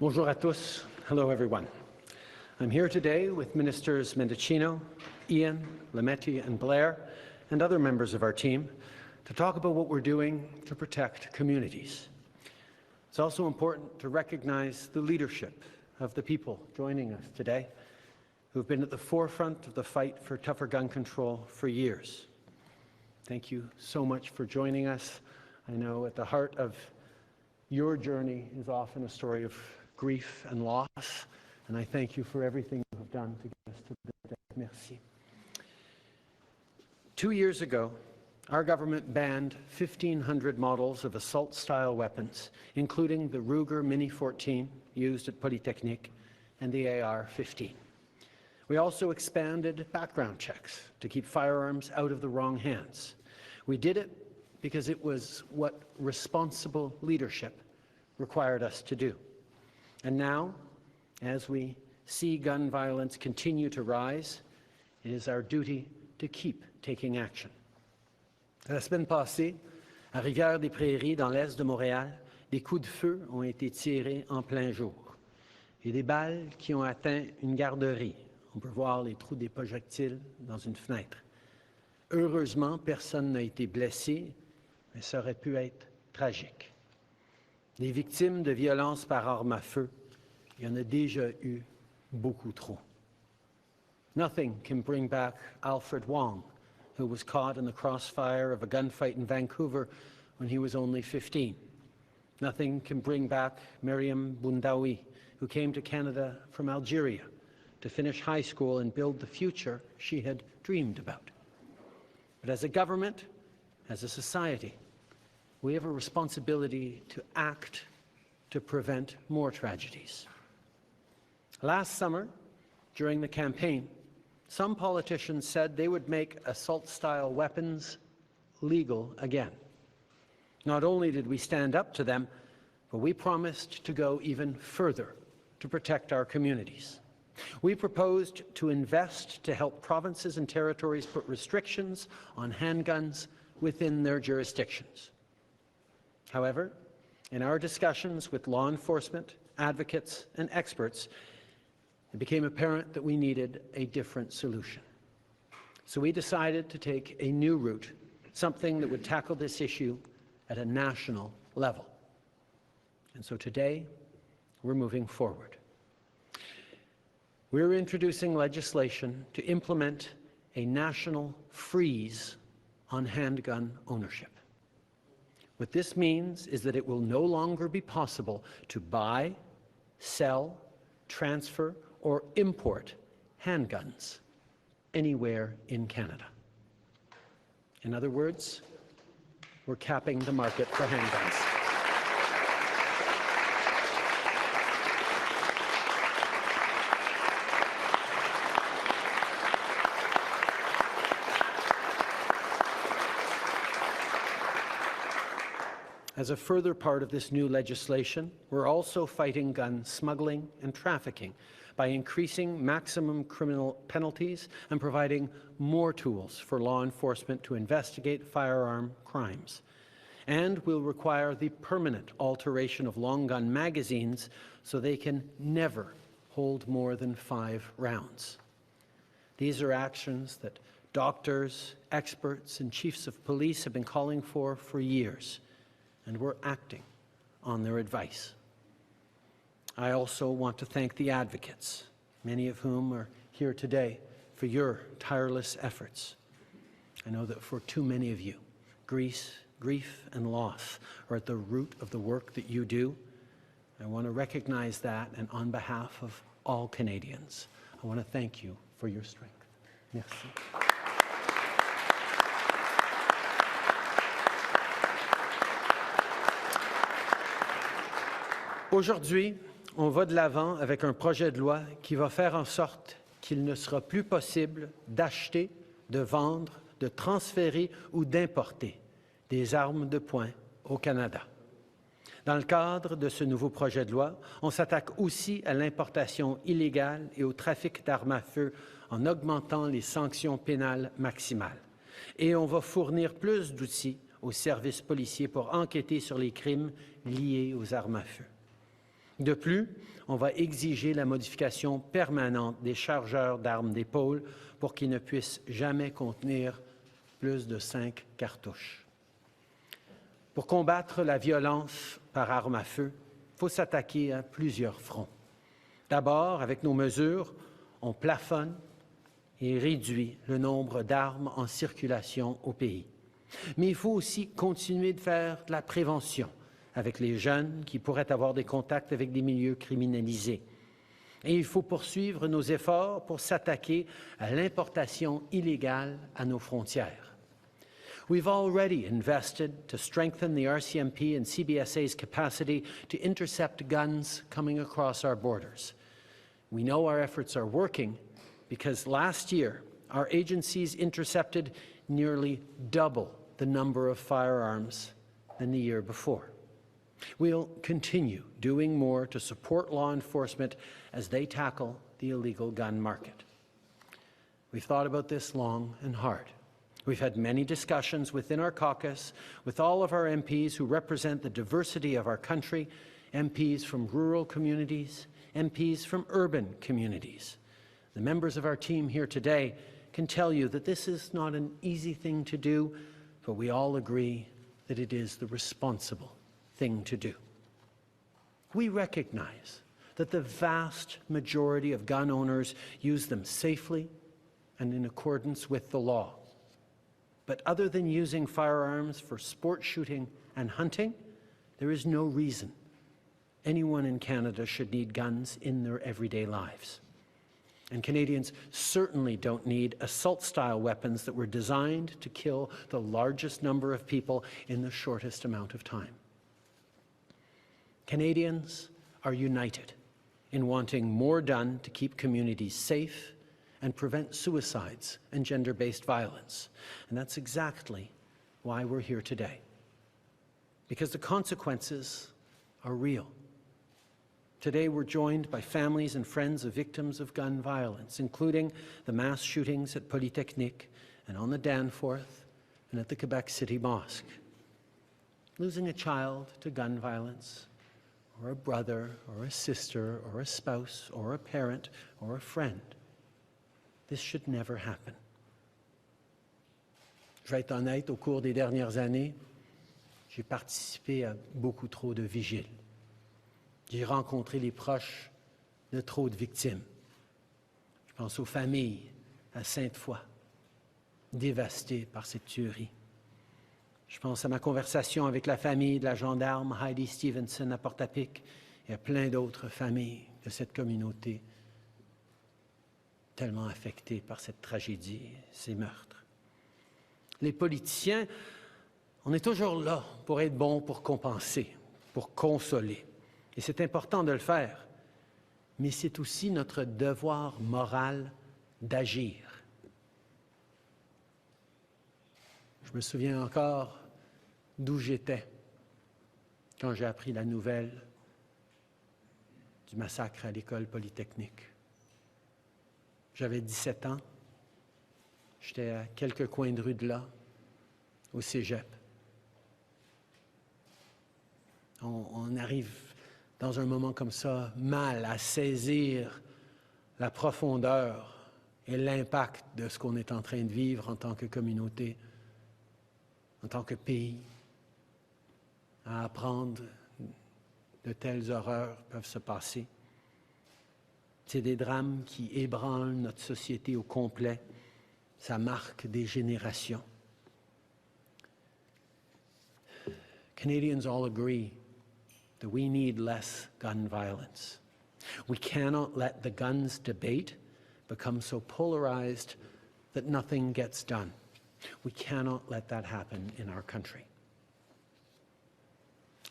Bonjour à tous. Hello, everyone. I'm here today with Ministers Mendocino, Ian, Lametti, and Blair, and other members of our team to talk about what we're doing to protect communities. It's also important to recognize the leadership of the people joining us today who've been at the forefront of the fight for tougher gun control for years. Thank you so much for joining us. I know at the heart of your journey is often a story of grief and loss, and I thank you for everything you have done to get us to this day. Merci. 2 years ago, our government banned 1,500 models of assault-style weapons, including the Ruger Mini-14 used at Polytechnique and the AR-15. We also expanded background checks to keep firearms out of the wrong hands. We did it because it was what responsible leadership required us to do. And now, as we see gun violence continue to rise, it is our duty to keep taking action. La semaine passée, à Rivière-des-Prairies, dans l'est de Montréal, des coups de feu ont été tirés en plein jour et des balles qui ont atteint une garderie. On peut voir les trous des projectiles dans une fenêtre. Heureusement, personne n'a été blessé, mais ça aurait pu être tragique. Les victimes de violences par arme à feu, il y en a déjà eu beaucoup trop. Nothing can bring back Alfred Wong, who was caught in the crossfire of a gunfight in Vancouver when he was only 15. Nothing can bring back Miriam Boundaoui, who came to Canada from Algeria to finish high school and build the future she had dreamed about. But as a government, as a society, we have a responsibility to act to prevent more tragedies. Last summer, during the campaign, some politicians said they would make assault-style weapons legal again. Not only did we stand up to them, but we promised to go even further to protect our communities. We proposed to invest to help provinces and territories put restrictions on handguns within their jurisdictions. However, in our discussions with law enforcement, advocates, and experts, it became apparent that we needed a different solution. So we decided to take a new route, something that would tackle this issue at a national level. And so today, we're moving forward. We're introducing legislation to implement a national freeze on handgun ownership. What this means is that it will no longer be possible to buy, sell, transfer, or import handguns anywhere in Canada. In other words, we're capping the market for handguns. As a further part of this new legislation, we're also fighting gun smuggling and trafficking by increasing maximum criminal penalties and providing more tools for law enforcement to investigate firearm crimes. And we'll require the permanent alteration of long gun magazines so they can never hold more than 5 rounds. These are actions that doctors, experts, and chiefs of police have been calling for years, and we're acting on their advice. I also want to thank the advocates, many of whom are here today, for your tireless efforts. I know that for too many of you, grief and loss are at the root of the work that you do. I want to recognize that, and on behalf of all Canadians, I want to thank you for your strength. Merci. Aujourd'hui, on va de l'avant avec un projet de loi qui va faire en sorte qu'il ne sera plus possible d'acheter, de vendre, de transférer ou d'importer des armes de poing au Canada. Dans le cadre de ce nouveau projet de loi, on s'attaque aussi à l'importation illégale et au trafic d'armes à feu en augmentant les sanctions pénales maximales. Et on va fournir plus d'outils aux services policiers pour enquêter sur les crimes liés aux armes à feu. De plus, on va exiger la modification permanente des chargeurs d'armes d'épaule pour qu'ils ne puissent jamais contenir plus de 5 cartouches. Pour combattre la violence par arme à feu, il faut s'attaquer à plusieurs fronts. D'abord, avec nos mesures, on plafonne et réduit le nombre d'armes en circulation au pays. Mais il faut aussi continuer de faire de la prévention avec les jeunes qui pourraient avoir des contacts avec des milieux criminalisés. Et il faut poursuivre nos efforts pour s'attaquer à l'importation illégale à nos frontières. We've already invested to strengthen the RCMP and CBSA's capacity to intercept guns coming across our borders. We know our efforts are working because last year our agencies intercepted nearly double the number of firearms than the year before. We'll continue doing more to support law enforcement as they tackle the illegal gun market. We've thought about this long and hard. We've had many discussions within our caucus with all of our MPs who represent the diversity of our country, MPs from rural communities, MPs from urban communities. The members of our team here today can tell you that this is not an easy thing to do, but we all agree that it is the responsible thing to do. We recognize that the vast majority of gun owners use them safely and in accordance with the law. But other than using firearms for sport shooting and hunting, there is no reason anyone in Canada should need guns in their everyday lives. And Canadians certainly don't need assault-style weapons that were designed to kill the largest number of people in the shortest amount of time. Canadians are united in wanting more done to keep communities safe and prevent suicides and gender-based violence. And that's exactly why we're here today. Because the consequences are real. Today we're joined by families and friends of victims of gun violence, including the mass shootings at Polytechnique and on the Danforth and at the Quebec City Mosque. Losing a child to gun violence, or a brother, or a sister, or a spouse, or a parent, or a friend. This should never happen. Je vais être honnête, au cours des dernières années, j'ai participé à beaucoup trop de vigiles. J'ai rencontré les proches de trop de victimes. Je pense aux familles à Sainte-Foy, dévastées par cette tuerie. Je pense à ma conversation avec la famille de la gendarme Heidi Stevenson à Portapique et à plein d'autres familles de cette communauté tellement affectées par cette tragédie, ces meurtres. Les politiciens, on est toujours là pour être bons, pour compenser, pour consoler. Et c'est important de le faire, mais c'est aussi notre devoir moral d'agir. Je me souviens encore d'où j'étais quand j'ai appris la nouvelle du massacre à l'école Polytechnique. J'avais 17 ans, j'étais à quelques coins de rue de là, au cégep. On arrive dans un moment comme ça, mal à saisir la profondeur et l'impact de ce qu'on est en train de vivre en tant que communauté, en tant que pays, à apprendre de telles horreurs peuvent se passer. C'est des drames qui ébranlent notre société au complet. Ça marque des générations. Canadians all agree that we need less gun violence. We cannot let the guns debate become so polarized that nothing gets done. We cannot let that happen in our country.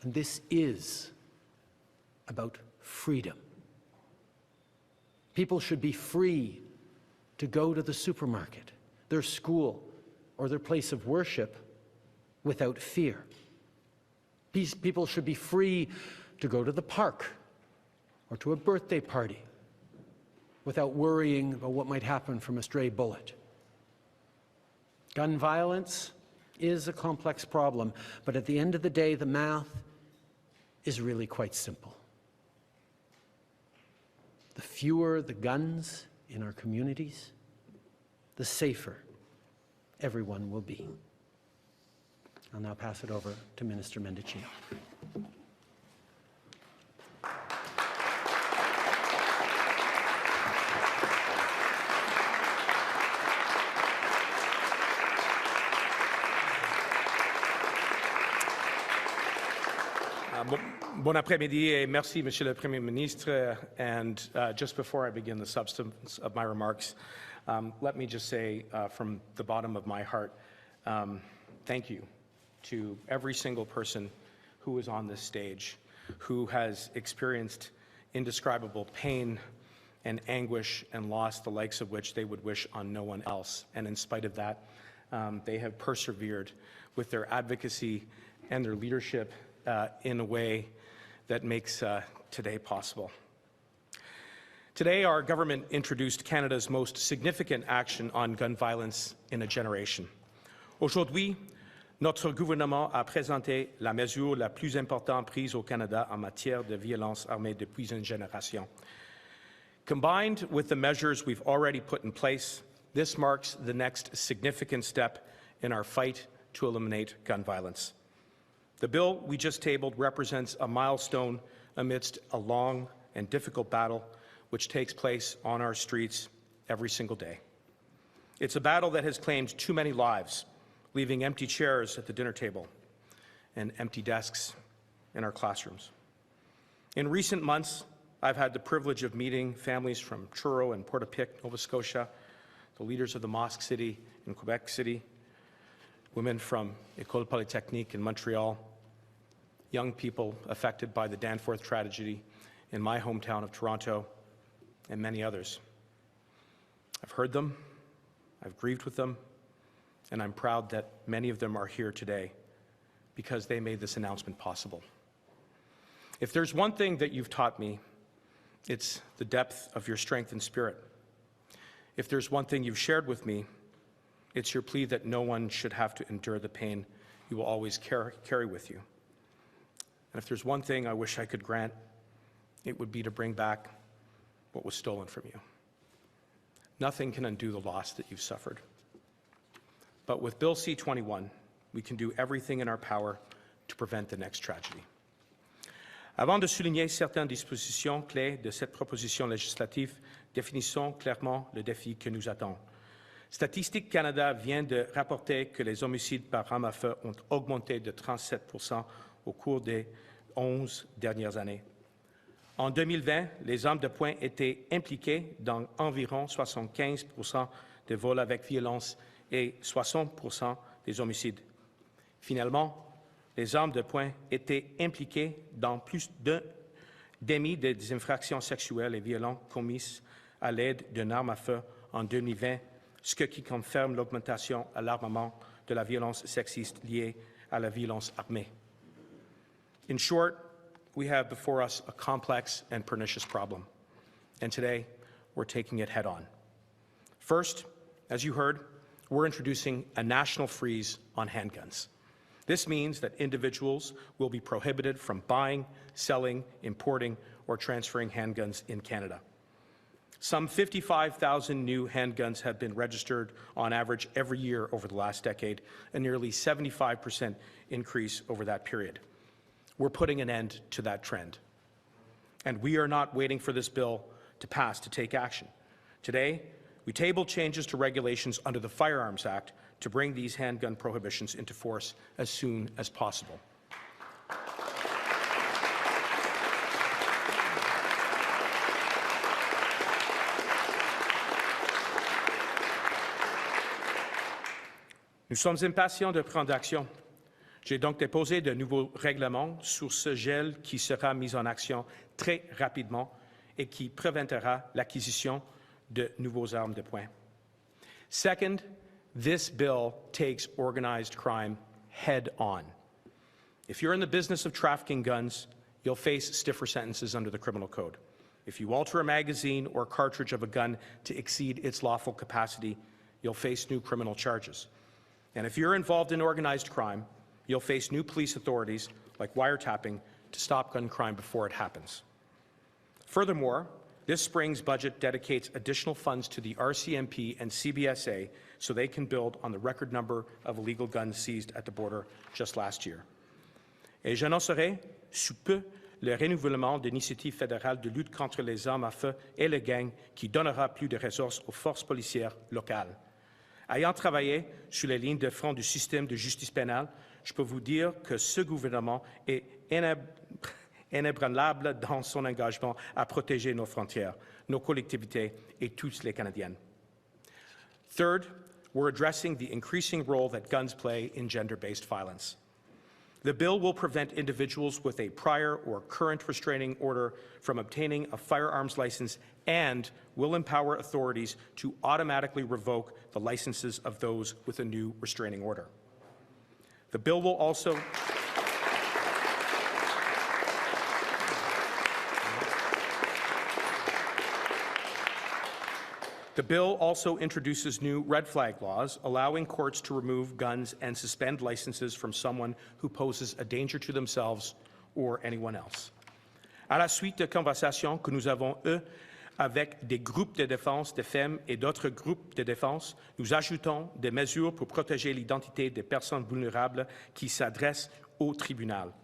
And this is about freedom. People should be free to go to the supermarket, their school, or their place of worship without fear. People should be free to go to the park or to a birthday party without worrying about what might happen from a stray bullet. Gun violence is a complex problem, but at the end of the day, the math is really quite simple. The fewer the guns in our communities, the safer everyone will be. I'll now pass it over to Minister Mendocino. Bon après-midi et merci, Monsieur le Premier Ministre. And just before I begin the substance of my remarks, let me just say from the bottom of my heart, thank you to every single person who is on this stage, who has experienced indescribable pain and anguish and loss, the likes of which they would wish on no one else. And in spite of that, they have persevered with their advocacy and their leadership in a way that makes today possible. Today, our government introduced Canada's most significant action on gun violence in a generation. Aujourd'hui, notre gouvernement a présenté la mesure la plus importante prise au Canada en matière de violence armée depuis une génération. Combined with the measures we've already put in place, this marks the next significant step in our fight to eliminate gun violence. The bill we just tabled represents a milestone amidst a long and difficult battle which takes place on our streets every single day. It's a battle that has claimed too many lives, leaving empty chairs at the dinner table and empty desks in our classrooms. In recent months, I've had the privilege of meeting families from Truro and Portapique, Nova Scotia, the leaders of the Mosque City in Quebec City, women from École Polytechnique in Montreal, young people affected by the Danforth tragedy in my hometown of Toronto, and many others. I've heard them, I've grieved with them, and I'm proud that many of them are here today because they made this announcement possible. If there's one thing that you've taught me, it's the depth of your strength and spirit. If there's one thing you've shared with me, it's your plea that no one should have to endure the pain you will always carry with you. And if there's one thing I wish I could grant, it would be to bring back what was stolen from you. Nothing can undo the loss that you've suffered. But with Bill C-21, we can do everything in our power to prevent the next tragedy. Avant de souligner certaines dispositions clés de cette proposition législative, définissons clairement le défi que nous attend. Statistique Canada vient de rapporter que les homicides par arme à feu ont augmenté de 37% au cours des 11 dernières années. En 2020, les armes de poing étaient impliquées dans environ 75% des vols avec violence et 60% des homicides. Finalement, les armes de poing étaient impliquées dans plus d'un demi des infractions sexuelles et violentes commises à l'aide d'une arme à feu en 2020, ce qui confirme l'augmentation à l'armement de la violence sexiste liée à la violence armée. In short, we have before us a complex and pernicious problem, and today we're taking it head on. First, as you heard, we're introducing a national freeze on handguns. This means that individuals will be prohibited from buying, selling, importing, or transferring handguns in Canada. Some 55,000 new handguns have been registered on average every year over the last decade, a nearly 75% increase over that period. We're putting an end to that trend. And we are not waiting for this bill to pass to take action. Today, we tabled changes to regulations under the Firearms Act to bring these handgun prohibitions into force as soon as possible. Nous sommes impatients de prendre action. J'ai donc déposé de nouveaux règlements sur ce gel qui sera mis en action très rapidement et qui préventera l'acquisition de nouveaux armes de poing. Second, this bill takes organized crime head on. If you're in the business of trafficking guns, you'll face stiffer sentences under the criminal code. If you alter a magazine or cartridge of a gun to exceed its lawful capacity, you'll face new criminal charges. And if you're involved in organized crime, you'll face new police authorities, like wiretapping, to stop gun crime before it happens. Furthermore, This spring's budget dedicates additional funds to the RCMP and CBSA so they can build on the record number of illegal guns seized at the border just last year. Et j'annoncerai sous peu le renouvellement de l'initiative fédérale de lutte contre les armes à feu et les gangs qui donnera plus de ressources aux forces policières locales. Ayant travaillé sur les lignes de front du système de justice pénale, je peux vous dire que ce gouvernement est inébranlable dans son engagement à protéger nos frontières, nos collectivités et tous les Canadiens. Third, we're addressing the increasing role that guns play in gender-based violence. The bill will prevent individuals with a prior or current restraining order from obtaining a firearms license and will empower authorities to automatically revoke the licenses of those with a new restraining order. The bill will also The bill also introduces new red flag laws, allowing courts to remove guns and suspend licenses from someone who poses a danger to themselves or anyone else. À la suite de conversations que nous avons eues avec des groupes de défense des femmes et d'autres groupes de défense, nous ajoutons des mesures pour protéger l'identité des personnes vulnérables qui s'adressent au tribunal.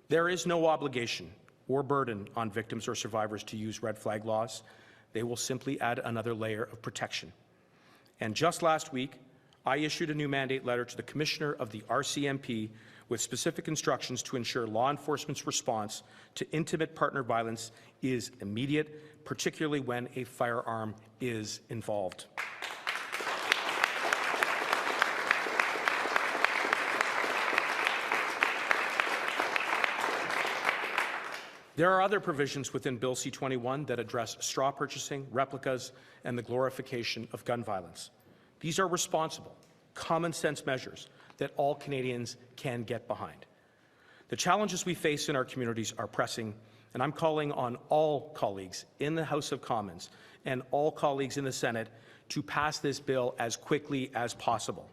There is no obligation or burden on victims or survivors to use red flag laws. They will simply add another layer of protection. And just last week, I issued a new mandate letter to the Commissioner of the RCMP with specific instructions to ensure law enforcement's response to intimate partner violence is immediate, particularly when a firearm is involved. There are other provisions within Bill C-21 that address straw purchasing, replicas, and the glorification of gun violence. These are responsible, common-sense measures that all Canadians can get behind. The challenges we face in our communities are pressing, and I'm calling on all colleagues in the House of Commons and all colleagues in the Senate to pass this bill as quickly as possible.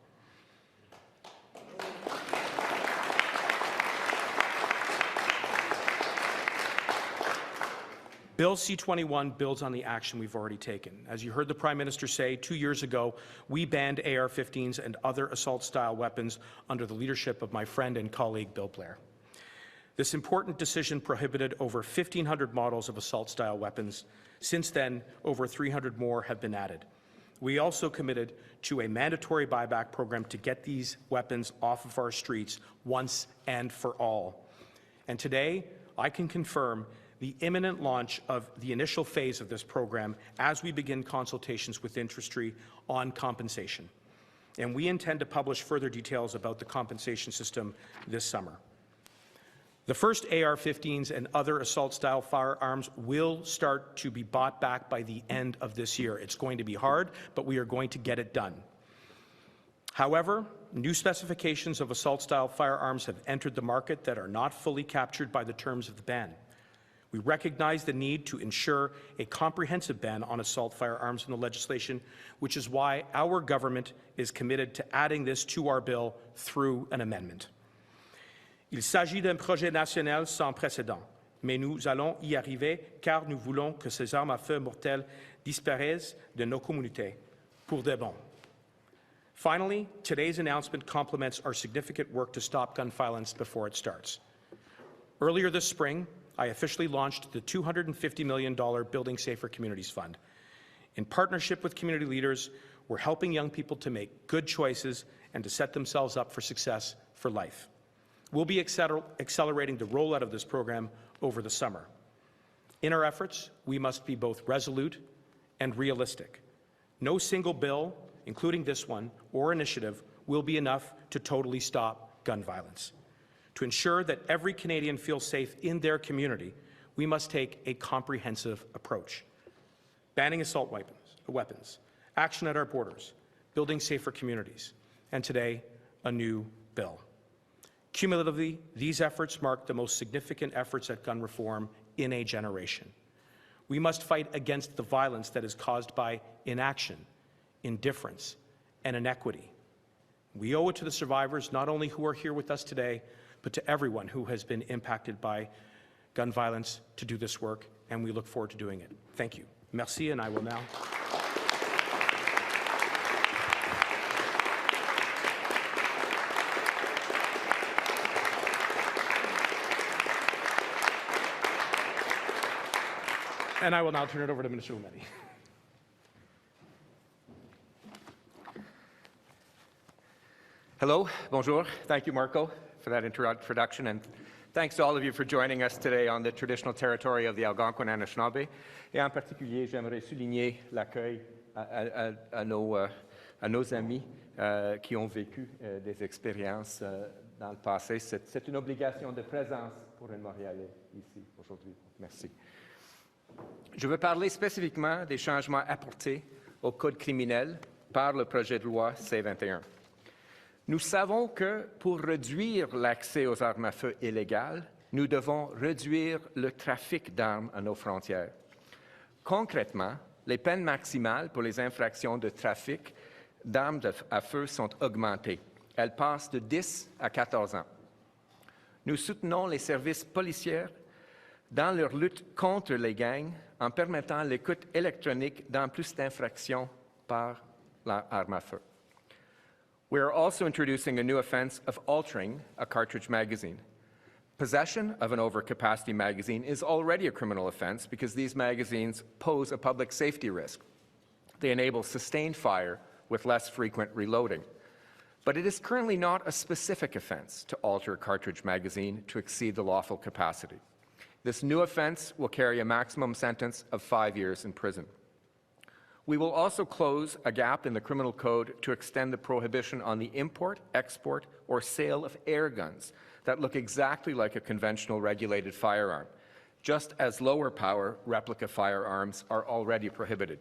Bill C-21 builds on the action we've already taken. As you heard the Prime Minister say, 2 years ago, we banned AR-15s and other assault-style weapons under the leadership of my friend and colleague, Bill Blair. This important decision prohibited over 1,500 models of assault-style weapons. Since then, over 300 more have been added. We also committed to a mandatory buyback program to get these weapons off of our streets once and for all. And today, I can confirm the imminent launch of the initial phase of this program as we begin consultations with industry on compensation. And we intend to publish further details about the compensation system this summer. The first AR-15s and other assault-style firearms will start to be bought back by the end of this year. It's going to be hard, but we are going to get it done. However, new specifications of assault-style firearms have entered the market that are not fully captured by the terms of the ban. We recognize the need to ensure a comprehensive ban on assault firearms in the legislation, which is why our government is committed to adding this to our bill through an amendment. Il s'agit d'un projet national sans précédent, mais nous allons y arriver car nous voulons que ces armes à feu mortelles disparaissent de nos communautés pour de bon. Finally, today's announcement complements our significant work to stop gun violence before it starts. Earlier this spring, I officially launched the $250 million Building Safer Communities Fund. In partnership with community leaders, we're helping young people to make good choices and to set themselves up for success for life. We'll be accelerating the rollout of this program over the summer. In our efforts, we must be both resolute and realistic. No single bill, including this one, or initiative, will be enough to totally stop gun violence. To ensure that every Canadian feels safe in their community, we must take a comprehensive approach. Banning assault weapons, action at our borders, building safer communities, and today, a new bill. Cumulatively, these efforts mark the most significant efforts at gun reform in a generation. We must fight against the violence that is caused by inaction, indifference, and inequity. We owe it to the survivors, not only who are here with us today, but to everyone who has been impacted by gun violence to do this work, and we look forward to doing it. Thank you. Merci, and I will now... And I will now turn it over to Minister Lametti. Hello, bonjour. Thank you, Marco, for that introduction, and thanks to all of you for joining us today on the traditional territory of the Algonquin and Anishinaabe. Et en particulier, j'aimerais souligner l'accueil à nos amis qui ont vécu des expériences dans le passé. C'est une obligation de présence pour un Montréalais ici aujourd'hui. Merci. Je veux parler spécifiquement des changements apportés au Code criminel par le projet de loi C-21. Nous savons que pour réduire l'accès aux armes à feu illégales, nous devons réduire le trafic d'armes à nos frontières. Concrètement, les peines maximales pour les infractions de trafic d'armes à feu sont augmentées. Elles passent de 10 à 14 ans. Nous soutenons les services policiers dans leur lutte contre les gangs en permettant l'écoute électronique dans plus d'infractions par l'arme à feu. We are also introducing a new offense of altering a cartridge magazine. Possession of an overcapacity magazine is already a criminal offense because these magazines pose a public safety risk. They enable sustained fire with less frequent reloading. But it is currently not a specific offense to alter a cartridge magazine to exceed the lawful capacity. This new offense will carry a maximum sentence of 5 years in prison. We will also close a gap in the criminal code to extend the prohibition on the import, export, or sale of air guns that look exactly like a conventional regulated firearm, just as lower power replica firearms are already prohibited.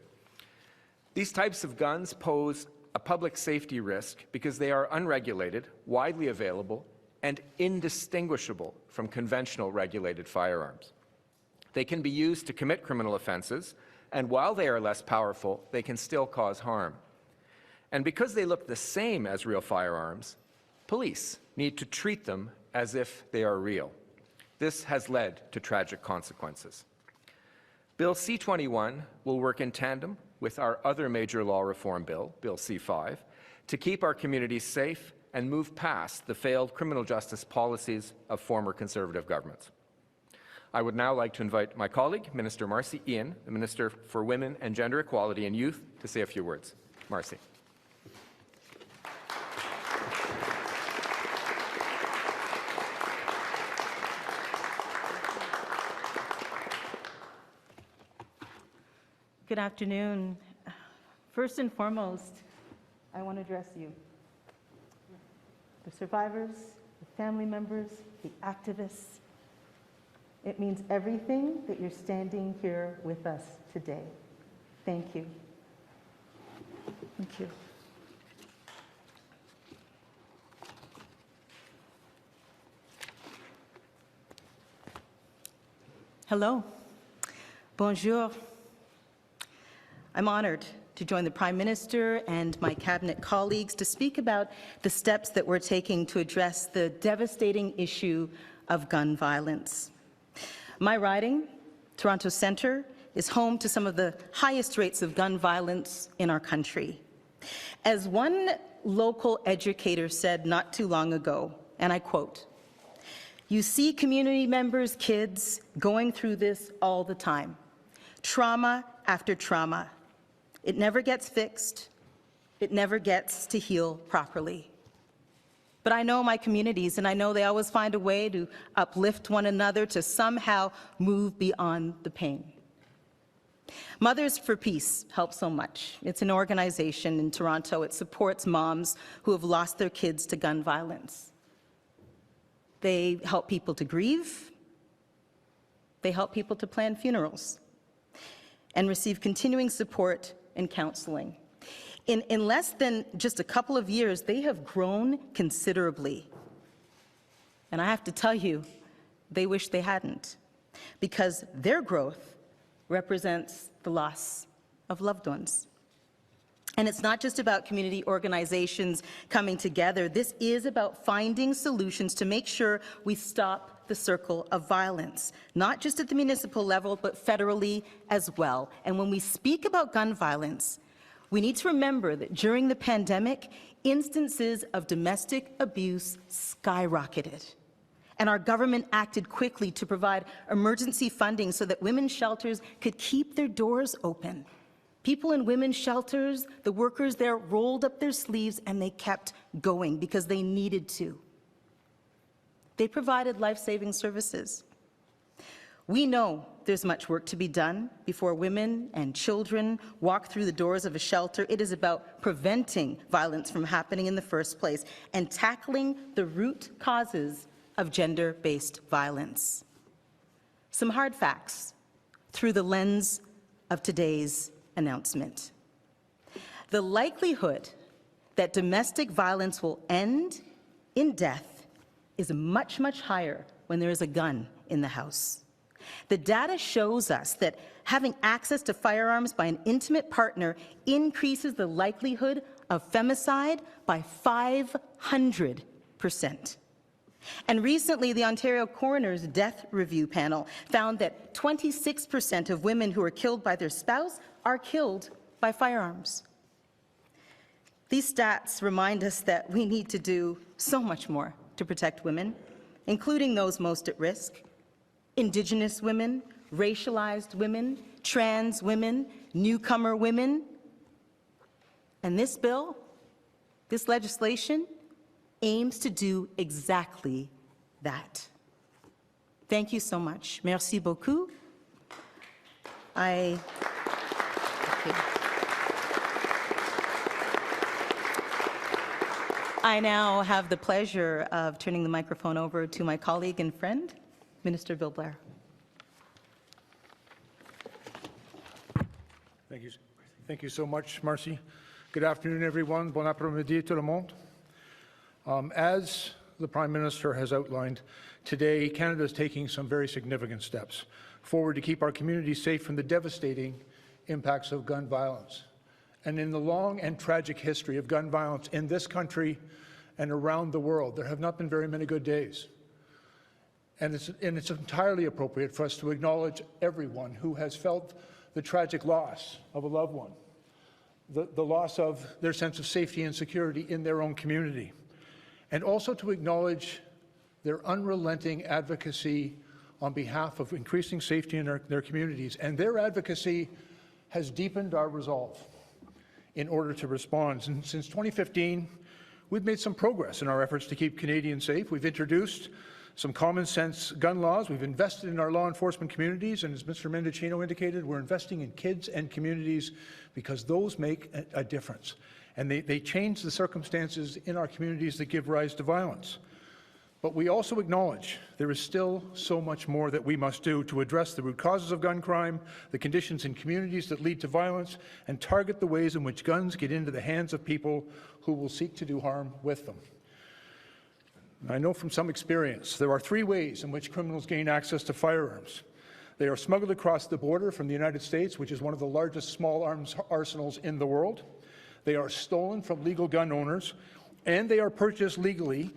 These types of guns pose a public safety risk because they are unregulated, widely available, and indistinguishable from conventional regulated firearms. They can be used to commit criminal offenses, and while they are less powerful, they can still cause harm. And because they look the same as real firearms, police need to treat them as if they are real. This has led to tragic consequences. Bill C-21 will work in tandem with our other major law reform bill, Bill C-5, to keep our communities safe and move past the failed criminal justice policies of former Conservative governments. I would now like to invite my colleague, Minister Marcy Ian, the Minister for Women and Gender Equality and Youth, to say a few words. Marcy. Good afternoon. First and foremost, I want to address you, the survivors, the family members, the activists. It means everything that you're standing here with us today. Thank you. Thank you. Hello. Bonjour. I'm honored to join the Prime Minister and my cabinet colleagues to speak about the steps that we're taking to address the devastating issue of gun violence. My riding, Toronto Centre, is home to some of the highest rates of gun violence in our country. As one local educator said not too long ago, and I quote, "You see community members' kids going through this all the time. Trauma after trauma. It never gets fixed. It never gets to heal properly. But I know my communities, and I know they always find a way to uplift one another, to somehow move beyond the pain." Mothers for Peace helps so much. It's an organization in Toronto. It supports moms who have lost their kids to gun violence. They help people to grieve. They help people to plan funerals and receive continuing support and counseling. In less than just a couple of years, they have grown considerably. And I have to tell you, they wish they hadn't, because their growth represents the loss of loved ones. And it's not just about community organizations coming together. This is about finding solutions to make sure we stop the circle of violence, not just at the municipal level, but federally as well. And when we speak about gun violence, we need to remember that during the pandemic, instances of domestic abuse skyrocketed. And our government acted quickly to provide emergency funding so that women's shelters could keep their doors open. People in women's shelters, the workers there rolled up their sleeves and they kept going because they needed to. They provided life-saving services. We know there's much work to be done before women and children walk through the doors of a shelter. It is about preventing violence from happening in the first place and tackling the root causes of gender-based violence. Some hard facts through the lens of today's announcement. The likelihood that domestic violence will end in death is much, much higher when there is a gun in the house. The data shows us that having access to firearms by an intimate partner increases the likelihood of femicide by 500%. And recently, the Ontario Coroner's Death Review Panel found that 26% of women who are killed by their spouse are killed by firearms. These stats remind us that we need to do so much more to protect women, including those most at risk: Indigenous women, racialized women, trans women, newcomer women. And this bill, this legislation, aims to do exactly that. Thank you so much. Merci beaucoup. I now have the pleasure of turning the microphone over to my colleague and friend, Minister Bill Blair. Thank you so much, Marcy. Good afternoon, everyone. Bon après-midi, tout le monde. As the Prime Minister has outlined, today Canada is taking some very significant steps forward to keep our communities safe from the devastating impacts of gun violence. And in the long and tragic history of gun violence in this country and around the world, there have not been very many good days. And it's entirely appropriate for us to acknowledge everyone who has felt the tragic loss of a loved one, the loss of their sense of safety and security in their own community, and also to acknowledge their unrelenting advocacy on behalf of increasing safety in their communities. And their advocacy has deepened our resolve in order to respond. And since 2015, we've made some progress in our efforts to keep Canadians safe. We've introduced some common sense gun laws. We've invested in our law enforcement communities, and as Mr. Mendocino indicated, we're investing in kids and communities because those make a difference. And they change the circumstances in our communities that give rise to violence. But we also acknowledge there is still so much more that we must do to address the root causes of gun crime, the conditions in communities that lead to violence, and target the ways in which guns get into the hands of people who will seek to do harm with them. I know from some experience there are three ways in which criminals gain access to firearms. They are smuggled across the border from the United States, which is one of the largest small arms arsenals in the world. They are stolen from legal gun owners, and they are purchased legally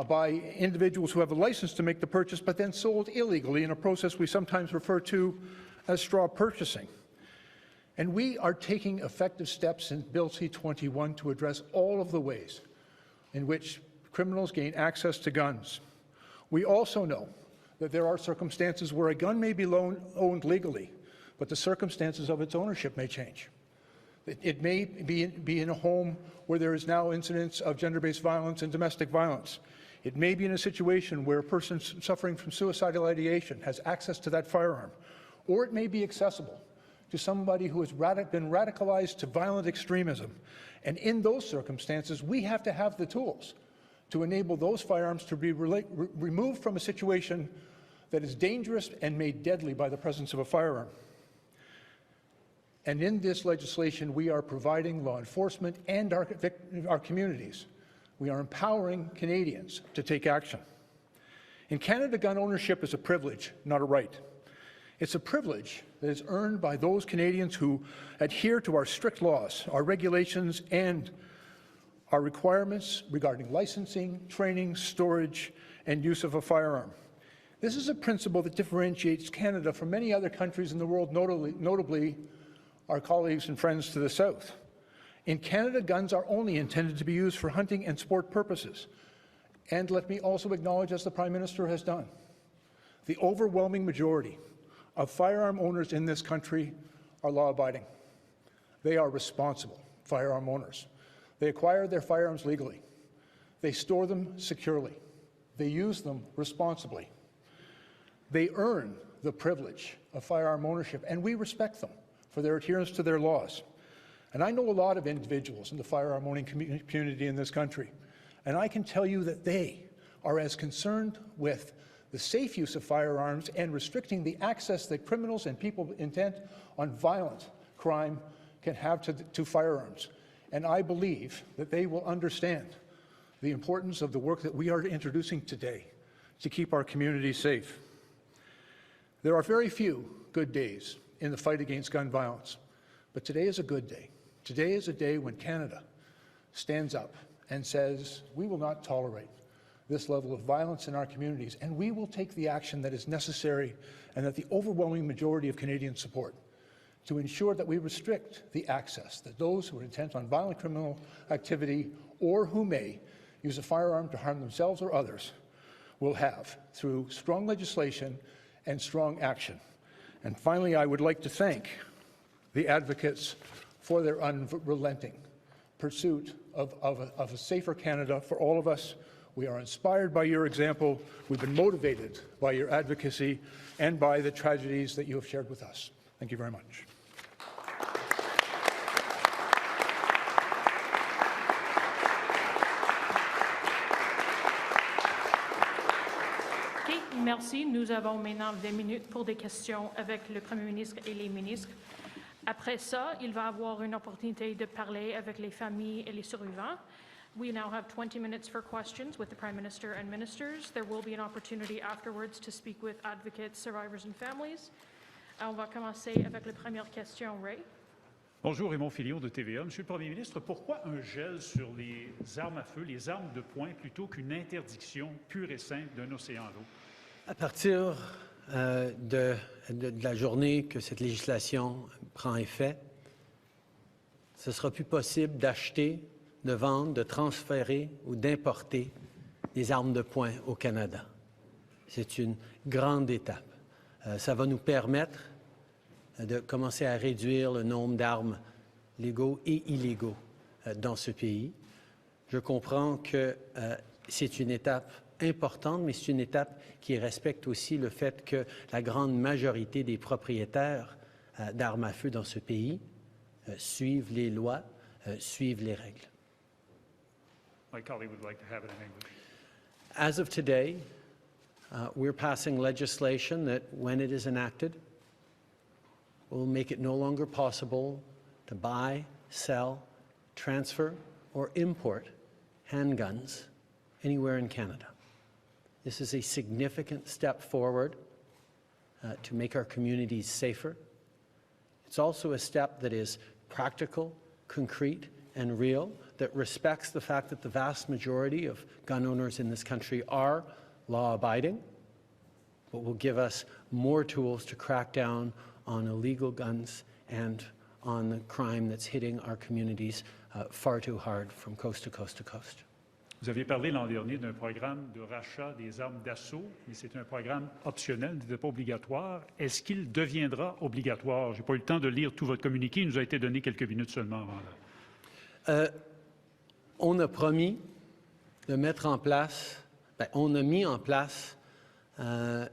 by individuals who have a license to make the purchase, but then sold illegally in a process we sometimes refer to as straw purchasing. And we are taking effective steps in Bill C-21 to address all of the ways in which criminals gain access to guns. We also know that there are circumstances where a gun may be owned legally, but the circumstances of its ownership may change. It may be in a home where there is now incidents of gender-based violence and domestic violence. It may be in a situation where a person suffering from suicidal ideation has access to that firearm, or it may be accessible to somebody who has been radicalized to violent extremism. And in those circumstances, we have to have the tools to enable those firearms to be removed from a situation that is dangerous and made deadly by the presence of a firearm. And in this legislation, we are providing law enforcement and our communities. We are empowering Canadians to take action. In Canada, gun ownership is a privilege, not a right. It's a privilege that is earned by those Canadians who adhere to our strict laws, our regulations, and our requirements regarding licensing, training, storage, and use of a firearm. This is a principle that differentiates Canada from many other countries in the world, notably our colleagues and friends to the south. In Canada, guns are only intended to be used for hunting and sport purposes. And let me also acknowledge, as the Prime Minister has done, the overwhelming majority of firearm owners in this country are law-abiding. They are responsible firearm owners. They acquire their firearms legally. They store them securely. They use them responsibly. They earn the privilege of firearm ownership, and we respect them for their adherence to their laws. And I know a lot of individuals in the firearm owning community in this country, and I can tell you that they are as concerned with the safe use of firearms and restricting the access that criminals and people intent on violent crime can have to firearms. And I believe that they will understand the importance of the work that we are introducing today to keep our communities safe. There are very few good days in the fight against gun violence, but today is a good day. Today is a day when Canada stands up and says, we will not tolerate this level of violence in our communities, and we will take the action that is necessary and that the overwhelming majority of Canadians support to ensure that we restrict the access that those who are intent on violent criminal activity or who may use a firearm to harm themselves or others will have through strong legislation and strong action. And finally, I would like to thank the advocates for their unrelenting pursuit of a safer Canada for all of us. We are inspired by your example. We've been motivated by your advocacy and by the tragedies that you have shared with us. Thank you very much. Merci. Nous avons maintenant 20 minutes pour des questions avec le Premier ministre et les ministres. Après ça, il va avoir une opportunité de parler avec les familles et les survivants. We now have 20 minutes for questions with the Prime Minister and ministers. There will be an opportunity afterwards to speak with advocates, survivors and families. On va commencer avec la première question. Ray. Bonjour, Raymond Filion de TVA. Monsieur le Premier ministre, pourquoi un gel sur les armes à feu, les armes de poing, plutôt qu'une interdiction pure et simple d'un océan à l'autre? À partir de la journée que cette législation prend effet, ce ne sera plus possible d'acheter, de vendre, de transférer ou d'importer des armes de poing au Canada. C'est une grande étape. Ça va nous permettre de commencer à réduire le nombre d'armes légaux et illégaux dans ce pays. Je comprends que c'est une étape importante, mais c'est une étape qui respecte aussi le fait que la grande majorité des propriétaires d'armes à feu dans ce pays suivent les lois, suivent les règles. My colleague would like to have it in English. As of today, we're passing legislation that, when it is enacted, will make it no longer possible to buy, sell, transfer, or import handguns anywhere in Canada. This is a significant step forward to make our communities safer. It's also a step that is practical, concrete, and real, that respects the fact that the vast majority of gun owners in this country are law-abiding, but will give us more tools to crack down on illegal guns and on the crime that's hitting our communities far too hard from coast to coast to coast. Vous aviez parlé l'an dernier d'un programme de rachat des armes d'assaut, mais c'est un programme optionnel, il n'était pas obligatoire. Est-ce qu'il deviendra obligatoire? Je n'ai pas eu le temps de lire tout votre communiqué, il nous a été donné quelques minutes seulement avant là. On a promis de mettre en place, on a mis en place des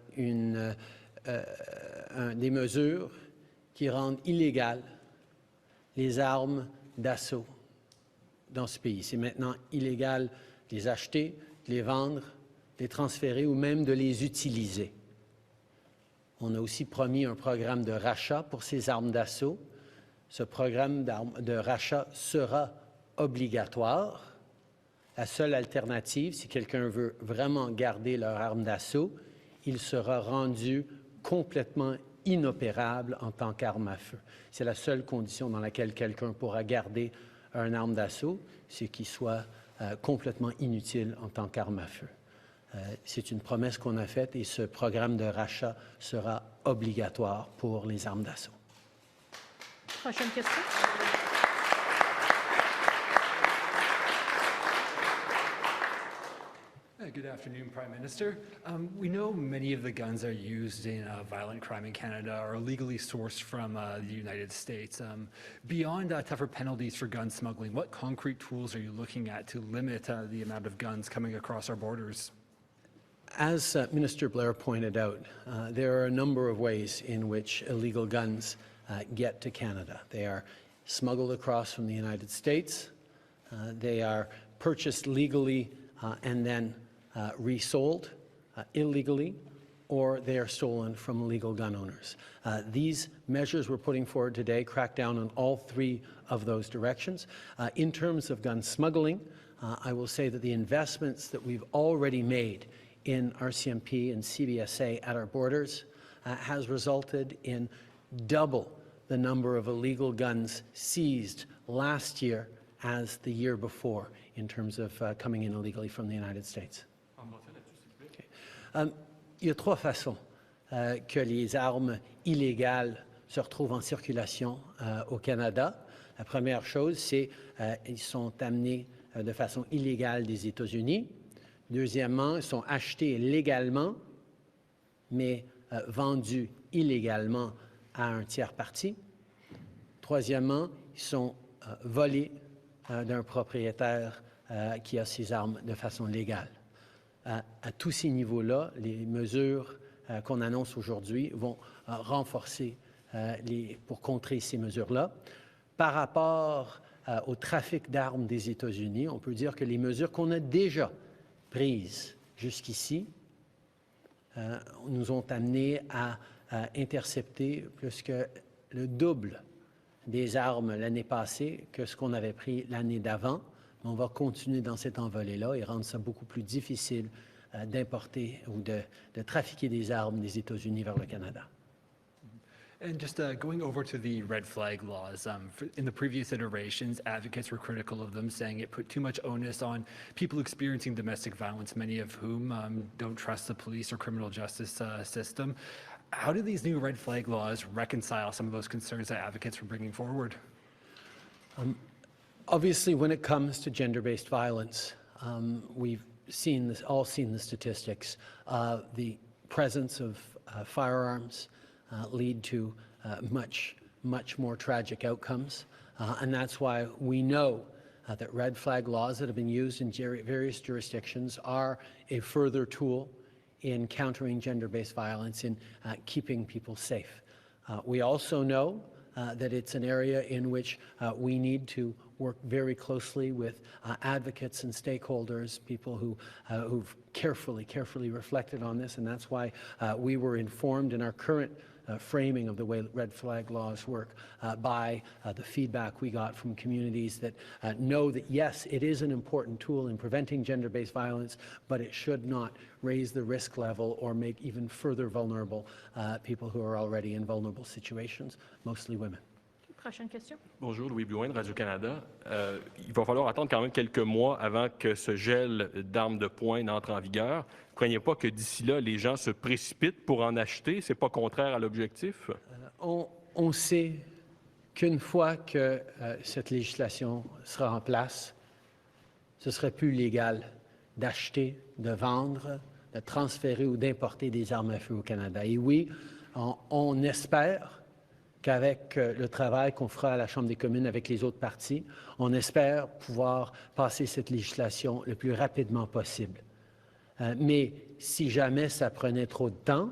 mesures qui rendent illégales les armes d'assaut dans ce pays. C'est maintenant illégal de les acheter, de les vendre, de les transférer ou même de les utiliser. On a aussi promis un programme de rachat pour ces armes d'assaut. Ce programme de rachat sera obligatoire. La seule alternative, si quelqu'un veut vraiment garder leur arme d'assaut, il sera rendu complètement inopérable en tant qu'arme à feu. C'est la seule condition dans laquelle quelqu'un pourra garder une arme d'assaut, c'est qu'il soit complètement inutile en tant qu'arme à feu. C'est une promesse qu'on a faite et ce programme de rachat sera obligatoire pour les armes d'assaut. Prochaine question. Good afternoon, Prime Minister. We know many of the guns that are used in violent crime in Canada are legally sourced from the United States. Beyond tougher penalties for gun smuggling, what concrete tools are you looking at to limit the amount of guns coming across our borders? As Minister Blair pointed out, there are a number of ways in which illegal guns get to Canada. They are smuggled across from the United States, they are purchased legally and then resold illegally, or they are stolen from illegal gun owners. These measures we're putting forward today crack down on all three of those directions. In terms of gun smuggling, I will say that the investments that we've already made in RCMP and CBSA at our borders has resulted in double the number of illegal guns seized last year as the year before in terms of coming in illegally from the United States. Il y a trois façons que les armes illégales se retrouvent en circulation au Canada. La première chose, c'est qu'ils sont amenés de façon illégale des États-Unis. Deuxièmement, ils sont achetés légalement, mais vendus illégalement à un tiers parti. Troisièmement, ils sont volés d'un propriétaire qui a ses armes de façon légale. À tous ces niveaux-là, les mesures qu'on annonce aujourd'hui vont renforcer pour contrer ces mesures-là. Par rapport au trafic d'armes des États-Unis, on peut dire que les mesures qu'on a déjà prises jusqu'ici nous ont amenés à intercepter plus que le double des armes l'année passée que ce qu'on avait pris l'année d'avant. On va continuer dans cette envolée-là et rendre ça beaucoup plus difficile d'importer ou de trafiquer des armes des États-Unis vers le Canada. And just going over to the red flag laws, in the previous iterations, advocates were critical of them, saying it put too much onus on people experiencing domestic violence, many of whom don't trust the police or criminal justice system. How do these new red flag laws reconcile some of those concerns that advocates were bringing forward? Obviously, when it comes to gender-based violence, we've all seen the statistics. The presence of firearms lead to much more tragic outcomes, and that's why we know that red flag laws that have been used in various jurisdictions are a further tool in countering gender-based violence, in keeping people safe. We also know that it's an area in which we need to work very closely with advocates and stakeholders, people who've carefully reflected on this, and that's why we were informed in our current framing of the way red flag laws work by the feedback we got from communities that know that, yes, it is an important tool in preventing gender-based violence, but it should not raise the risk level or make even further vulnerable people who are already in vulnerable situations, mostly women. Prochaine question. Bonjour, Louis Blouin de Radio-Canada. Il va falloir attendre quand même quelques mois avant que ce gel d'armes de poing n'entre en vigueur. Vous ne croyez pas que d'ici là, les gens se précipitent pour en acheter? Ce n'est pas contraire à l'objectif? On sait qu'une fois que cette législation sera en place, ce ne serait plus légal d'acheter, de vendre, de transférer ou d'importer des armes à feu au Canada. Et oui, on espère qu'avec le travail qu'on fera à la Chambre des communes avec les autres partis, on espère pouvoir passer cette législation le plus rapidement possible. Mais si jamais ça prenait trop de temps,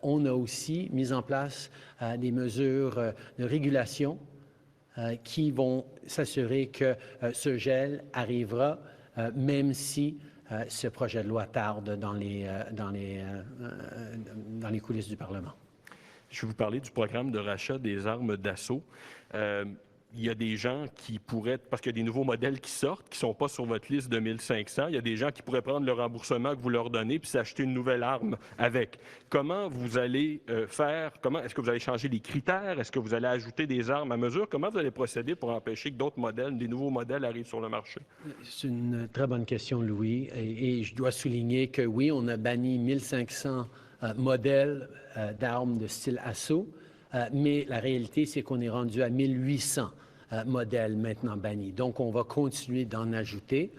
on a aussi mis en place des mesures de régulation qui vont s'assurer que ce gel arrivera, même si ce projet de loi tarde dans les coulisses du Parlement. Je vais vous parler du programme de rachat des armes d'assaut. il y a des gens qui pourraient, parce qu'il y a des nouveaux modèles qui sortent, qui ne sont pas sur votre liste de 1500, il y a des gens qui pourraient prendre le remboursement que vous leur donnez puis s'acheter une nouvelle arme avec. Comment vous allez faire? Est-ce que vous allez changer les critères? Est-ce que vous allez ajouter des armes à mesure? Comment vous allez procéder pour empêcher que d'autres modèles, des nouveaux modèles arrivent sur le marché? C'est une très bonne question, Louis. Et je dois souligner que oui, on a banni 1500 modèles d'armes de style assaut, mais la réalité, c'est qu'on est rendu à 1800 modèles maintenant bannis. Donc, on va continuer d'en ajouter.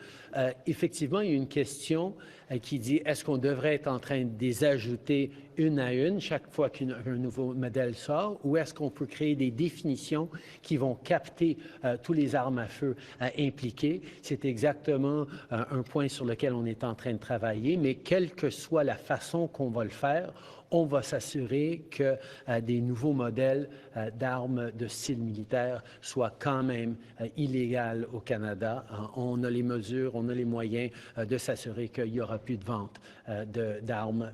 Effectivement, il y a une question qui dit, est-ce qu'on devrait être en train de les ajouter une à une chaque fois qu'un nouveau modèle sort, ou est-ce qu'on peut créer des définitions qui vont capter tous les armes à feu impliquées? C'est exactement un point sur lequel on est en train de travailler, mais quelle que soit la façon qu'on va le faire, on va s'assurer que des nouveaux modèles d'armes de style militaire soient quand même illégales au Canada. On a les mesures, on a les moyens de s'assurer qu'il n'y aura plus de vente d'armes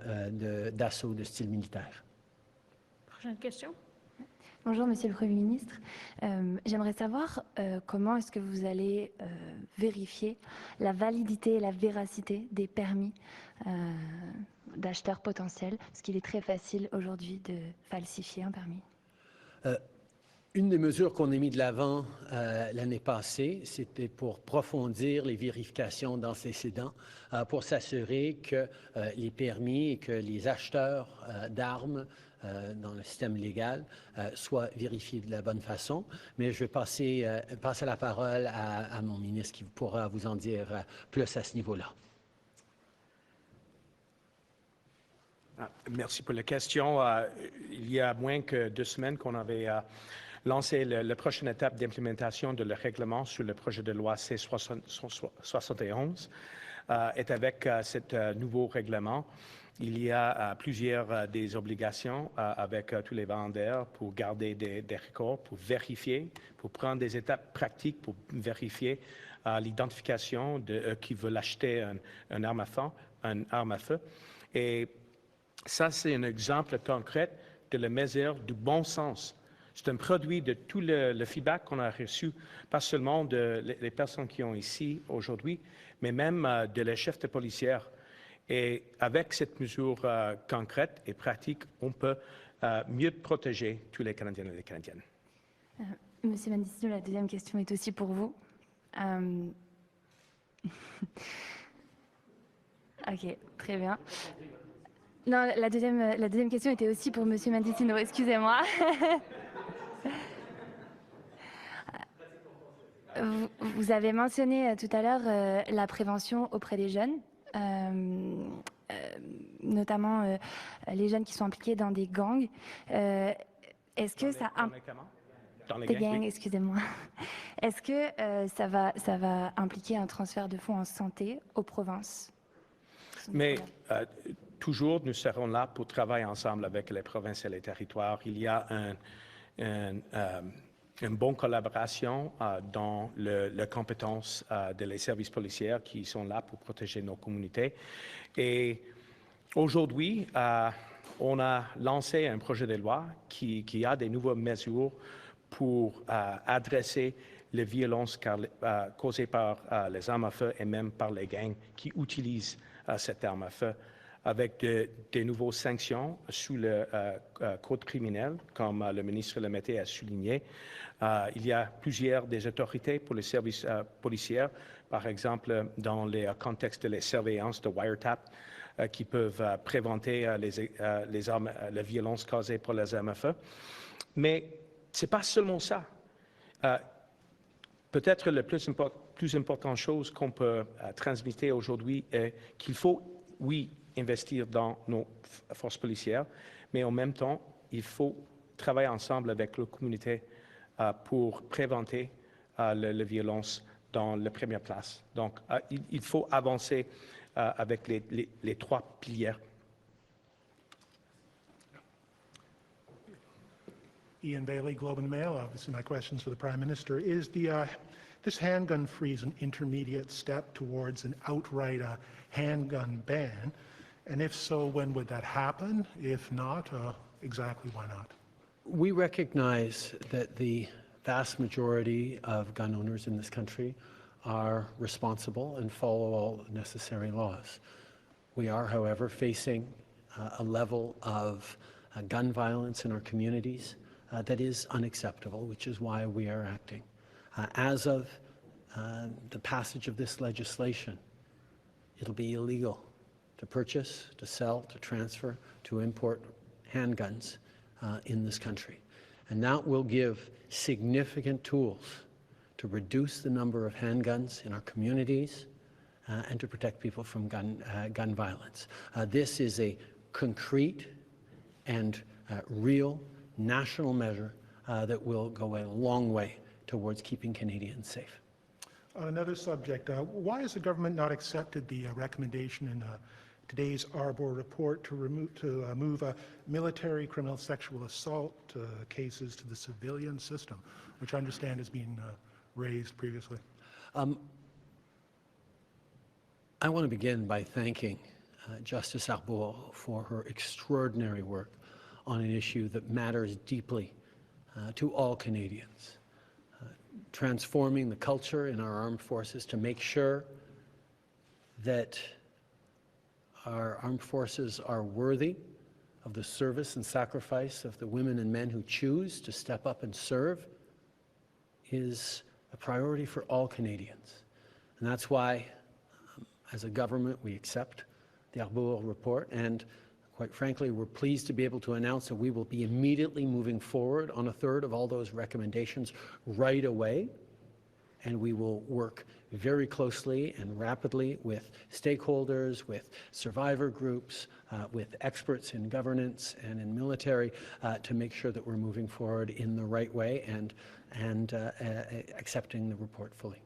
d'assaut de style militaire. Prochaine question. Bonjour, Monsieur le Premier ministre. J'aimerais savoir comment est-ce que vous allez vérifier la validité et la véracité des permis d'acheteurs potentiels, parce qu'il est très facile aujourd'hui de falsifier un permis. Une des mesures qu'on a mis de l'avant l'année passée, c'était pour approfondir les vérifications d'antécédents, pour s'assurer que les permis et que les acheteurs d'armes dans le système légal soient vérifiés de la bonne façon. Mais je vais passer la parole à mon ministre qui pourra vous en dire plus à ce niveau-là. Merci pour la question. Il y a moins que 2 semaines qu'on avait lancé la prochaine étape d'implémentation de le règlement sur le projet de loi C-71. Et avec ce nouveau règlement, il y a plusieurs des obligations avec tous les vendeurs pour garder des records, pour vérifier, pour prendre des étapes pratiques pour vérifier l'identification de qui veulent acheter une arme à feu. Et ça, c'est un exemple concret de la mesure du bon sens. C'est un produit de tout le feedback qu'on a reçu, pas seulement des personnes qui sont ici aujourd'hui, mais même de les chefs de policière. Et avec cette mesure concrète et pratique, on peut mieux protéger tous les Canadiens et les Canadiennes. Monsieur Mendocino, la deuxième question est aussi pour vous. Ok, très bien. Non, la deuxième question était aussi pour Monsieur Mendocino, excusez-moi. Vous avez mentionné tout à l'heure la prévention auprès des jeunes, notamment les jeunes qui sont impliqués dans des gangs. Est-ce que ça... Dans les gangs, excusez-moi. Est-ce que ça va impliquer un transfert de fonds en santé aux provinces? Mais toujours, nous serons là pour travailler ensemble avec les provinces et les territoires. Il y a une bonne collaboration dans les compétences des services policiers qui sont là pour protéger nos communautés. Et aujourd'hui, on a lancé un projet de loi qui a des nouvelles mesures pour adresser les violences causées par les armes à feu et même par les gangs qui utilisent cette arme à feu, avec des nouvelles sanctions sous le code criminel, comme le ministre le Mété a souligné. Il y a plusieurs des autorités pour les services policiers, par exemple dans les contextes de la surveillance de wiretap, qui peuvent prévenir les violences causées par les armes à feu. Mais ce n'est pas seulement ça. Peut-être la plus importante chose qu'on peut transmettre aujourd'hui est qu'il faut, oui, investir dans nos forces policières, mais en même temps, il faut travailler ensemble avec la communauté pour prévenir la violence dans la première place. Donc, il faut avancer avec les 3 piliers. Ian Bailey, Globe and Mail. This is my questions for the Prime Minister. Is this handgun freeze an intermediate step towards an outright handgun ban? And if so, when would that happen? If not, exactly why not? We recognize that the vast majority of gun owners in this country are responsible and follow all necessary laws. We are, however, facing a level of gun violence in our communities that is unacceptable, which is why we are acting. As of the passage of this legislation, it'll be illegal to purchase, to sell, to transfer, to import handguns in this country. And that will give significant tools to reduce the number of handguns in our communities and to protect people from gun violence. This is a concrete and real national measure that will go a long way towards keeping Canadians safe. On another subject, why has the government not accepted the recommendation in today's Arbor report to move military criminal sexual assault cases to the civilian system, which I understand has been raised previously? I want to begin by thanking Justice Arbor for her extraordinary work on an issue that matters deeply to all Canadians. Transforming the culture in our armed forces to make sure that our armed forces are worthy of the service and sacrifice of the women and men who choose to step up and serve is a priority for all Canadians. And that's why, as a government, we accept the Arbor report, and quite frankly, we're pleased to be able to announce that we will be immediately moving forward on a third of all those recommendations right away, and we will work very closely and rapidly with stakeholders, with survivor groups, with experts in governance and in military to make sure that we're moving forward in the right way and accepting the report fully.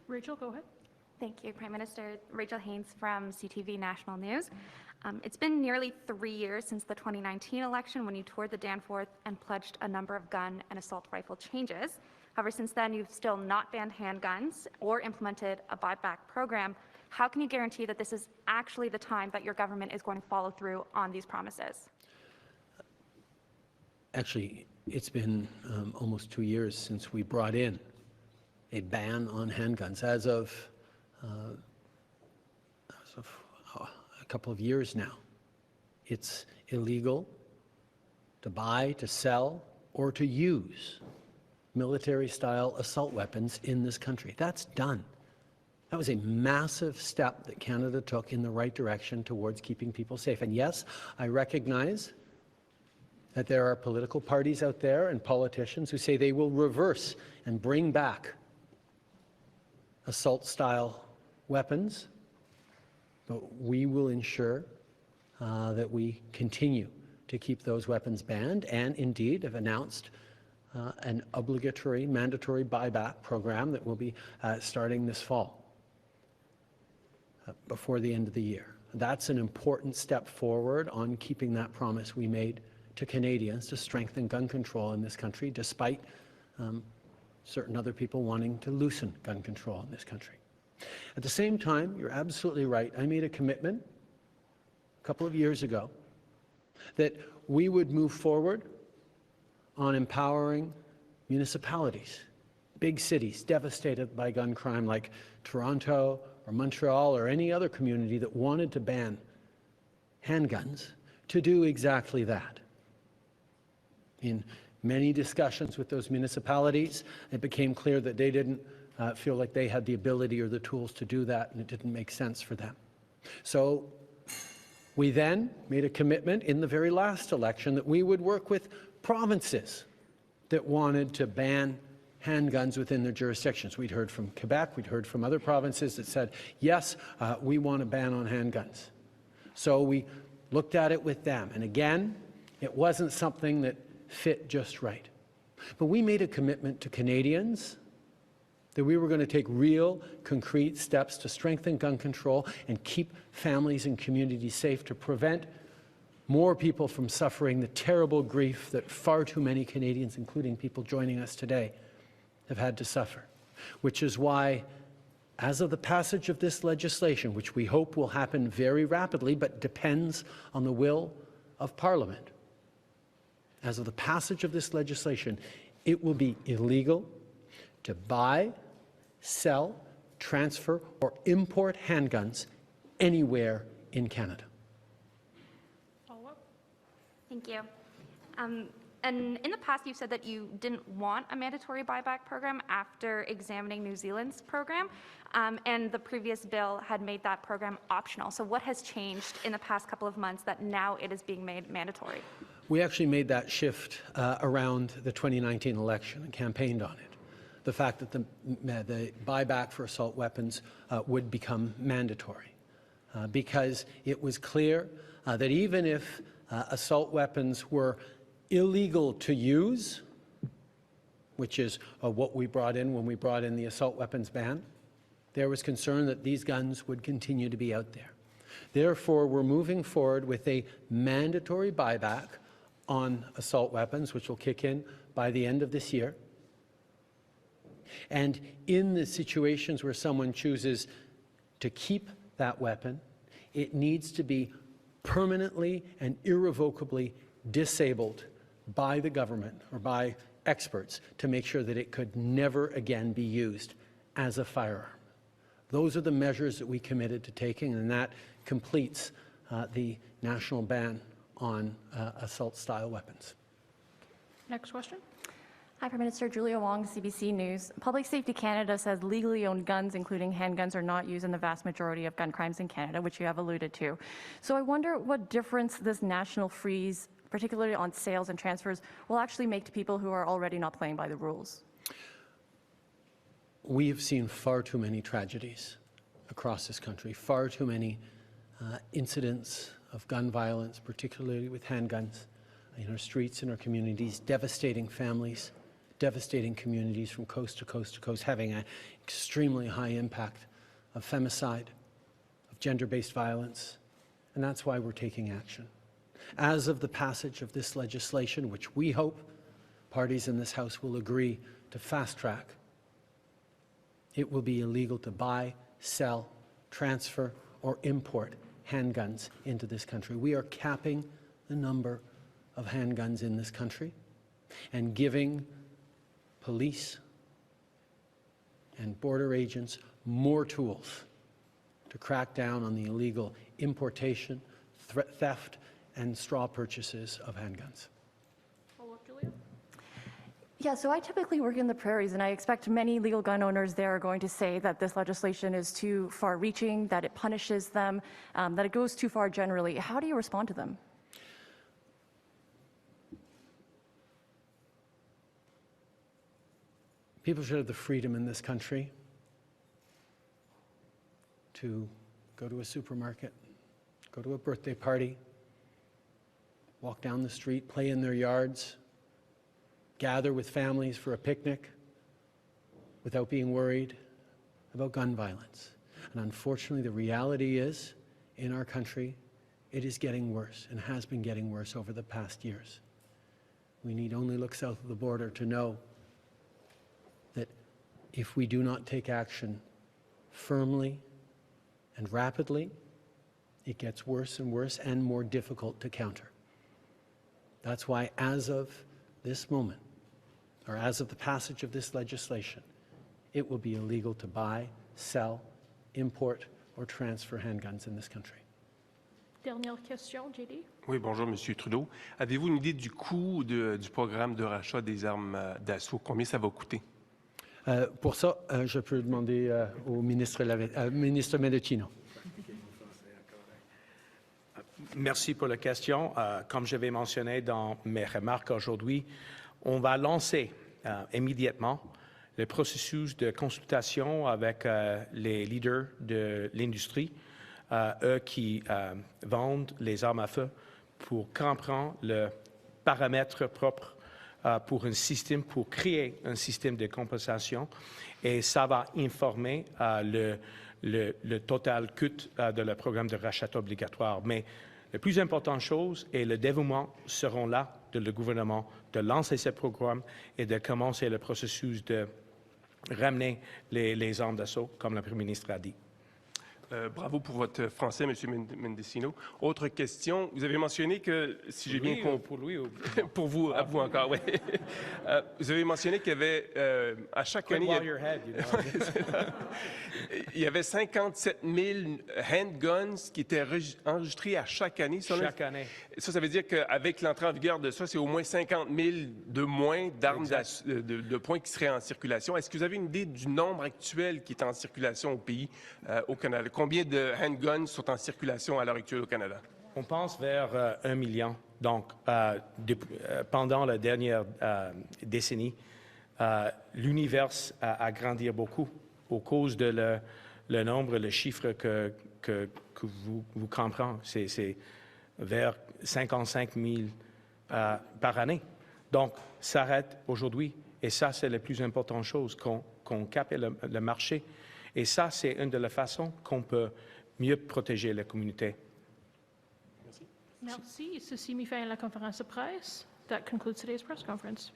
Rachel, go ahead. Thank you, Prime Minister. Rachel Haynes from CTV National News. It's been nearly 3 years since the 2019 election when you toured the Danforth and pledged a number of gun and assault rifle changes. However, since then, you've still not banned handguns or implemented a buyback program. How can you guarantee that this is actually the time that your government is going to follow through on these promises? Actually, it's been almost 2 years since we brought in a ban on handguns. As of a couple of years now, it's illegal to buy, to sell, or to use military-style assault weapons in this country. That's done. That was a massive step that Canada took in the right direction towards keeping people safe. And yes, I recognize that there are political parties out there and politicians who say they will reverse and bring back assault-style weapons, but we will ensure that we continue to keep those weapons banned, and indeed have announced an obligatory, mandatory buyback program that will be starting this fall, before the end of the year. That's an important step forward on keeping that promise we made to Canadians to strengthen gun control in this country, despite certain other people wanting to loosen gun control in this country. At the same time, you're absolutely right. I made a commitment a couple of years ago that we would move forward on empowering municipalities, big cities devastated by gun crime like Toronto or Montreal or any other community that wanted to ban handguns, to do exactly that. In many discussions with those municipalities, it became clear that they didn't feel like they had the ability or the tools to do that, and it didn't make sense for them. So we then made a commitment in the very last election that we would work with provinces that wanted to ban handguns within their jurisdictions. We'd heard from Quebec, we'd heard from other provinces that said, yes, we want a ban on handguns. So we looked at it with them, and again, it wasn't something that fit just right. But we made a commitment to Canadians that we were going to take real, concrete steps to strengthen gun control and keep families and communities safe, to prevent more people from suffering the terrible grief that far too many Canadians, including people joining us today, have had to suffer. Which is why, as of the passage of this legislation, which we hope will happen very rapidly, but depends on the will of Parliament, as of the passage of this legislation, It will be illegal to buy, sell, transfer, or import handguns anywhere in Canada. Follow-up? Thank you. And in the past, you've said that you didn't want a mandatory buyback program after examining New Zealand's program, and the previous bill had made that program optional. So what has changed in the past couple of months that now it is being made mandatory? We actually made that shift around the 2019 election and campaigned on it. The fact that the buyback for assault weapons would become mandatory because it was clear that even if assault weapons were illegal to use, which is what we brought in when we brought in the assault weapons ban, there was concern that these guns would continue to be out there. Therefore, we're moving forward with a mandatory buyback on assault weapons, which will kick in by the end of this year. And in the situations where someone chooses to keep that weapon, it needs to be permanently and irrevocably disabled by the government or by experts to make sure that it could never again be used as a firearm. Those are the measures that we committed to taking, and that completes the national ban on assault-style weapons. Next question. Hi, Prime Minister. Julia Wong, CBC News. Public Safety Canada says legally owned guns, including handguns, are not used in the vast majority of gun crimes in Canada, which you have alluded to. So I wonder what difference this national freeze, particularly on sales and transfers, will actually make to people who are already not playing by the rules. We have seen far too many tragedies across this country, far too many incidents of gun violence, particularly with handguns, in our streets, in our communities, devastating families, devastating communities from coast to coast to coast, having an extremely high impact of femicide, of gender-based violence, and that's why we're taking action. As of the passage of this legislation, which we hope parties in this House will agree to fast-track, it will be illegal to buy, sell, transfer, or import handguns into this country. We are capping the number of handguns in this country and giving police and border agents more tools to crack down on the illegal importation, theft, and straw purchases of handguns. Follow-up, Julia? Yeah, so I typically work in the prairies, and I expect many legal gun owners there are going to say that this legislation is too far-reaching, that it punishes them, that it goes too far generally. How do you respond to them? People should have the freedom in this country to go to a supermarket, go to a birthday party, walk down the street, play in their yards, gather with families for a picnic without being worried about gun violence. And unfortunately, the reality is, in our country, it is getting worse and has been getting worse over the past years. We need only look south of the border to know that if we do not take action firmly and rapidly, it gets worse and worse and more difficult to counter. That's why, as of this moment, or as of the passage of this legislation, it will be illegal to buy, sell, import, or transfer handguns in this country. Dernière question, JD. Oui, bonjour, Monsieur Trudeau. Avez-vous une idée du coût du programme de rachat des armes d'assaut? Combien ça va coûter? Pour ça, je peux demander au ministre Mendocino. Merci pour la question. Comme je vais mentionner dans mes remarques aujourd'hui, on va lancer immédiatement le processus de consultation avec les leaders de l'industrie, eux qui vendent les armes à feu, pour comprendre le paramètre propre pour un système, pour créer un système de compensation. Et ça va informer le total coût de le programme de rachat obligatoire. Mais la plus importante chose et le dévouement seront là de le gouvernement de lancer ce programme et de commencer le processus de ramener les armes d'assaut, comme le Premier ministre a dit. Bravo pour votre français, M. Mendocino. Autre question, vous avez mentionné que, si j'ai bien compris... Pour lui ou... Pour vous, à vous encore, oui. Vous avez mentionné qu'il y avait, à chaque année... While your head, you know. Il y avait 57 000 handguns qui étaient enregistrés à chaque année. Chaque année. Ça veut dire qu'avec l'entrée en vigueur de ça, c'est au moins 50 000 de moins d'armes de poing qui seraient en circulation. Est-ce que vous avez une idée du nombre actuel qui est en circulation au pays, au Canada? Combien de handguns sont en circulation à l'heure actuelle au Canada? On pense vers 1 million. Donc, pendant la dernière décennie, l'univers a grandi beaucoup au cause de le nombre, le chiffre que vous comprenez. C'est vers 55 000 par année. Donc, ça arrête aujourd'hui. Et ça, c'est la plus importante chose, qu'on capte le marché. Et ça, c'est une des façons qu'on peut mieux protéger la communauté. Merci. Ceci met fin à la conférence de presse. That concludes today's press conference.